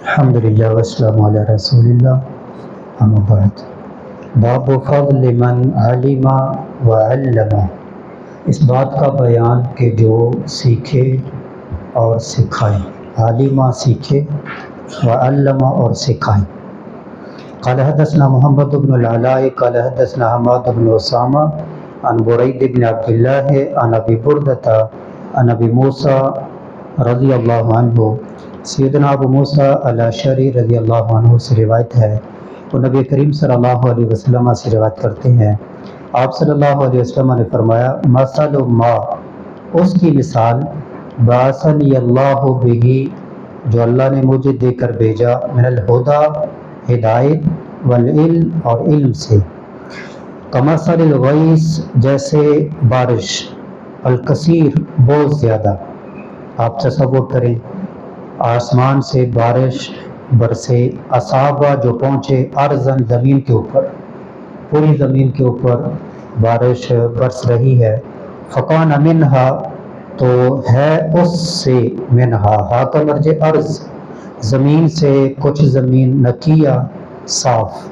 الحمدللہ والسلام علی رسول اللہ اما بعد باب فضل من علم وعلم، اس بات کا بیان کہ جو سیکھے اور سکھائے، علم سیکھے وعلم اور سکھائے۔ قال حدثنا محمد بن العلاء قال حدثنا حماد بن اسامہ عن برید بن عبداللہ عن ابی بردۃ عن ابی موسیٰ رضی اللہ عنہ، سیدنا ابو موسیٰ الاشعری رضی اللہ عنہ سے روایت ہے، وہ نبی کریم صلی اللہ علیہ وسلم سے روایت کرتے ہیں۔ آپ صلی اللہ علیہ وسلم نے فرمایا، مثل ما، اس کی مثال، بعثنی اللہ بہ، جو اللہ نے مجھے دے کر بھیجا، من الہدی، ہدایت، والعلم، اور علم سے، کمثل الغیث، جیسے بارش، الکثیر، بہت زیادہ۔ آپ تصور کریں، آسمان سے بارش برسے، اصابہ، جو پہنچے، ارضاً، زمین کے اوپر، پوری زمین کے اوپر بارش برس رہی ہے، فکان منہا، تو ہے اس سے، منہا، ہا کا مرجع ارض، زمین سے کچھ زمین، نقیہ، صاف،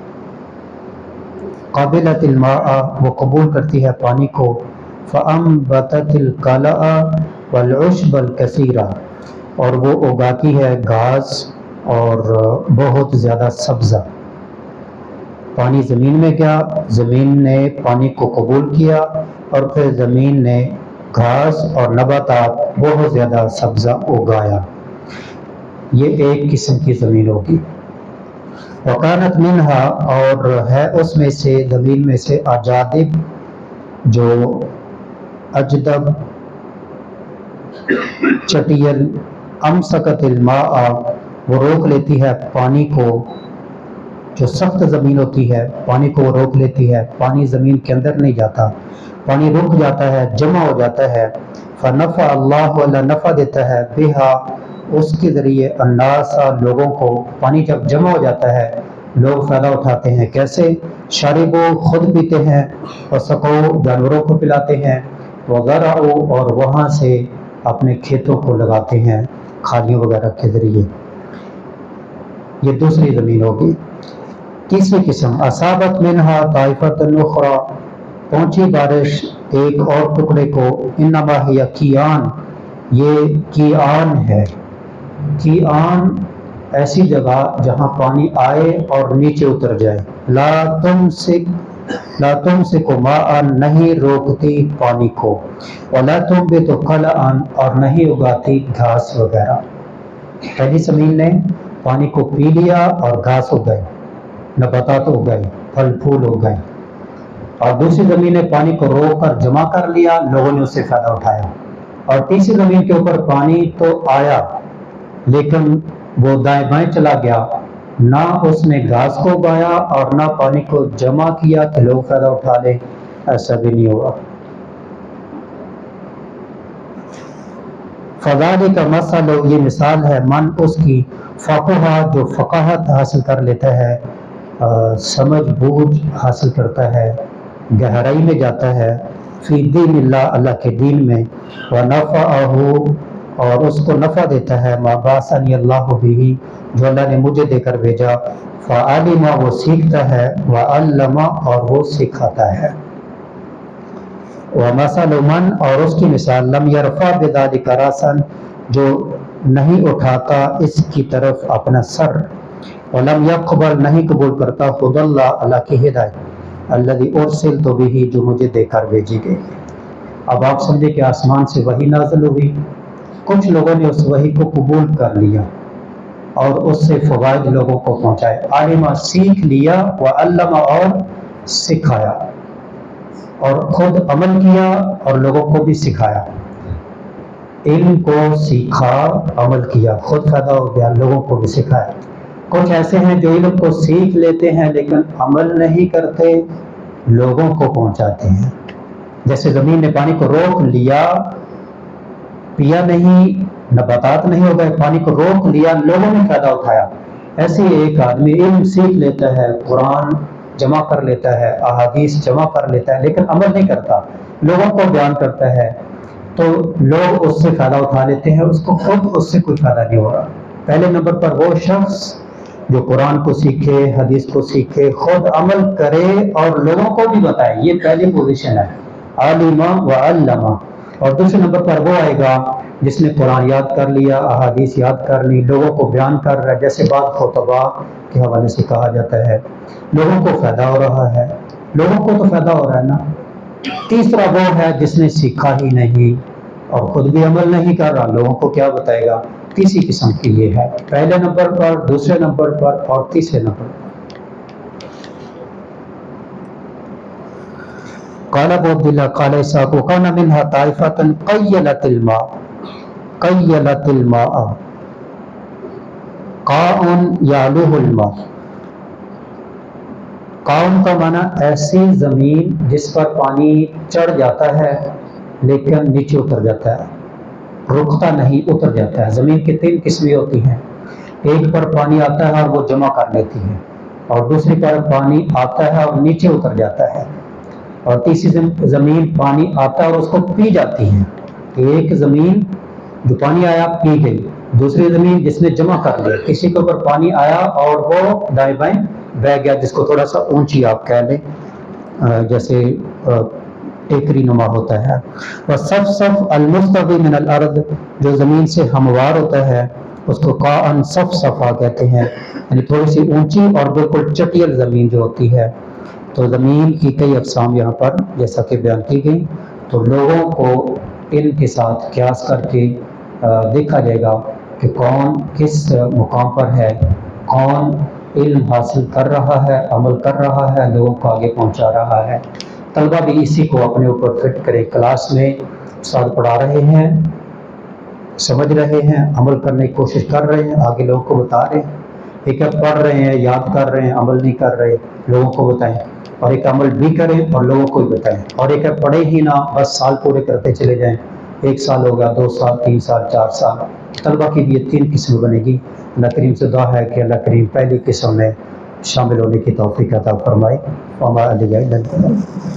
قابلۃ الماء، وہ قبول کرتی ہے پانی کو، فانبتت الکلأ والعشب الکثیرہ، اور وہ اگاتی ہے گھاس اور بہت زیادہ سبزہ۔ پانی زمین میں گیا، زمین نے پانی کو قبول کیا، اور پھر زمین نے گھاس اور نباتات، بہت زیادہ سبزہ اگایا۔ یہ ایک قسم کی زمین ہوگی۔ وکانت منہا، اور ہے اس میں سے، زمین میں سے، اجادب، جو اجدب، چٹیل، امسکت الماء، وہ روک لیتی ہے پانی کو، جو سخت زمین ہوتی ہے پانی کو وہ روک لیتی ہے، پانی زمین کے اندر نہیں جاتا، پانی رک جاتا ہے، جمع ہو جاتا ہے، فنفع اللہ، اللہ نفع دیتا ہے، بہا، اس کے ذریعے، الناس، لوگوں کو، پانی جب جمع ہو جاتا ہے لوگ فائدہ اٹھاتے ہیں، کیسے؟ شاربو، خود پیتے ہیں، وسقو، جانوروں کو پلاتے ہیں، وزرعو، اور وہاں سے اپنے کھیتوں کو لگاتے ہیں کھالیوں وغیرہ کے ذریعے۔ یہ دوسری زمین ہوگی۔ تیسری قسم، اصابت منہا طائفۃ اخری، پہنچی بارش ایک اور ٹکڑے کو، انما ہی کیان، یہ کیان ہے۔ کیان ایسی جگہ جہاں پانی آئے اور نیچے اتر جائے، لا تمسک ماء، نہیں روکتی پانی کو، ولا تنبت قلعا، اور نہیں اگاتی گھاس وغیرہ۔ پہلی زمین نے پانی کو پی لیا اور گھاس اگائی، نباتات اگائی، پھل پھول اگائے، اور دوسری زمین نے پانی کو روک کر جمع کر لیا، لوگوں نے اس سے فائدہ اٹھایا، اور تیسری زمین کے اوپر پانی تو آیا لیکن وہ دائیں بائیں چلا گیا، نہ اس نے گھاس کو اگایا اور نہ پانی کو جمع کیا کہ لوگ فائدہ اٹھا لیں، ایسا بھی نہیں ہوا۔ فذالک مثل، یہ مثال ہے، من، اس کی، فقہ، جو فقاہت حاصل کر لیتا ہے، سمجھ بوجھ حاصل کرتا ہے، گہرائی میں جاتا ہے، فی دین اللہ، اللہ کے دین میں، ونفعہ، اور اس کو نفع دیتا ہے، ما بعثنی اللہ بہ، جو اللہ نے مجھے دے کر بھیجا، فعلم، وہ سیکھتا ہے، وعلم، اور وہ سکھاتا ہے۔ ومثل من، اور اس کی مثال، لم یرفع بذلک راسا، جو نہیں اٹھاتا اس کی طرف اپنا سر، ولم یقبل، نہیں قبول کرتا، خود اللہ، اللہ کی ہدایت، الذی ارسلت بہ، جو مجھے دے کر بھیجی گئی۔ اب آپ سمجھے کہ آسمان سے وحی نازل ہوئی، کچھ لوگوں نے اس وحی کو قبول کر لیا اور اس سے فوائد لوگوں کو پہنچائے، علم، سیکھ لیا، وعلم، اور سکھایا، اور خود عمل کیا اور لوگوں کو بھی سکھایا۔ علم کو سیکھا، عمل کیا، خود فائدہ ہو گیا، لوگوں کو بھی سکھایا۔ کچھ ایسے ہیں جو علم کو سیکھ لیتے ہیں لیکن عمل نہیں کرتے، لوگوں کو پہنچاتے ہیں۔ جیسے زمین نے پانی کو روک لیا، پیا نہیں، نباتات نہیں ہو گئے، پانی کو روک لیا، لوگوں نے فائدہ اٹھایا۔ ایسے ہی ایک آدمی علم سیکھ لیتا ہے، قرآن جمع کر لیتا ہے، احادیث جمع کر لیتا ہے، لیکن عمل نہیں کرتا، لوگوں کو بیان کرتا ہے، تو لوگ اس سے فائدہ اٹھا لیتے ہیں، اس کو خود اس سے کوئی فائدہ نہیں ہو رہا۔ پہلے نمبر پر وہ شخص جو قرآن کو سیکھے، حدیث کو سیکھے، خود عمل کرے اور لوگوں کو بھی بتائے، یہ پہلی پوزیشن ہے، عالم و علمہ۔ اور دوسرے نمبر پر وہ آئے گا جس نے قرآن یاد کر لیا، احادیث یاد کر لی، لوگوں کو بیان کر رہا ہے، جیسے بعض خطباء کے حوالے سے کہا جاتا ہے، لوگوں کو فائدہ ہو رہا ہے، لوگوں کو تو فائدہ ہو رہا ہے نا۔ تیسرا وہ ہے جس نے سیکھا ہی نہیں اور خود بھی عمل نہیں کر رہا، لوگوں کو کیا بتائے گا؟ تیسری قسم کی یہ ہے، پہلے نمبر پر، دوسرے نمبر پر اور تیسرے نمبر پر۔ قال ابو عبداللہ قال اسحاق وكان منها طائفة قيلت الماء قاء يعلوه الماء۔ قاء کا معنی ایسی زمین جس پر پانی چڑھ جاتا ہے لیکن نیچے اتر جاتا ہے، رکتا نہیں، اتر جاتا ہے۔ زمین کی تین قسمیں ہوتی ہیں، ایک پر پانی آتا ہے اور وہ جمع کر لیتی ہے، اور دوسری پر پانی آتا ہے اور نیچے اتر جاتا ہے، اور تیسری زمین پانی آتا ہے اور اس کو پی جاتی ہے۔ ایک زمین جو پانی آیا پی گئی، دوسری زمین جس نے جمع کر لیا، کسی کے اوپر پانی آیا اور وہ دائیں بائیں بہ گیا، جس کو تھوڑا سا اونچی آپ کہہ لیں، جیسے ٹیکری نما ہوتا ہے۔ وَصَفْصَفْ الْمُسْتَوِي مِنَ الْأَرْضِ، جو زمین سے ہموار ہوتا ہے اس کو قاءً صفصفا کہتے ہیں، یعنی تھوڑی سی اونچی اور بالکل چٹیل زمین جو ہوتی ہے۔ تو زمین کی کئی اقسام یہاں پر جیسا کہ بیان کی گئی، تو لوگوں کو ان کے ساتھ قیاس کر کے دیکھا جائے گا کہ کون کس مقام پر ہے، کون علم حاصل کر رہا ہے، عمل کر رہا ہے، لوگوں کو آگے پہنچا رہا ہے۔ طلبہ بھی اسی کو اپنے اوپر فٹ کرے، کلاس میں استاد پڑھا رہے ہیں، سمجھ رہے ہیں، عمل کرنے کی کوشش کر رہے ہیں، آگے لوگوں کو بتا رہے ہیں۔ ایک پڑھ رہے ہیں، یاد کر رہے ہیں، عمل نہیں کر رہے، لوگوں کو بتائیں، اور ایک عمل بھی کریں اور لوگوں کو بھی بتائیں، اور ایک پڑھے ہی نہ، بس سال پورے کرتے چلے جائیں، 1 سال ہو گیا، 2 سال، 3 سال، 4 سال۔ طلبہ کی بھی یہ 3 قسم بنے گی۔ اللہ کریم سے دعا ہے کہ اللہ کریم پہلی قسم میں شامل ہونے کی توفیق عطا فرمائے۔ وما علیہ الا البلاغ۔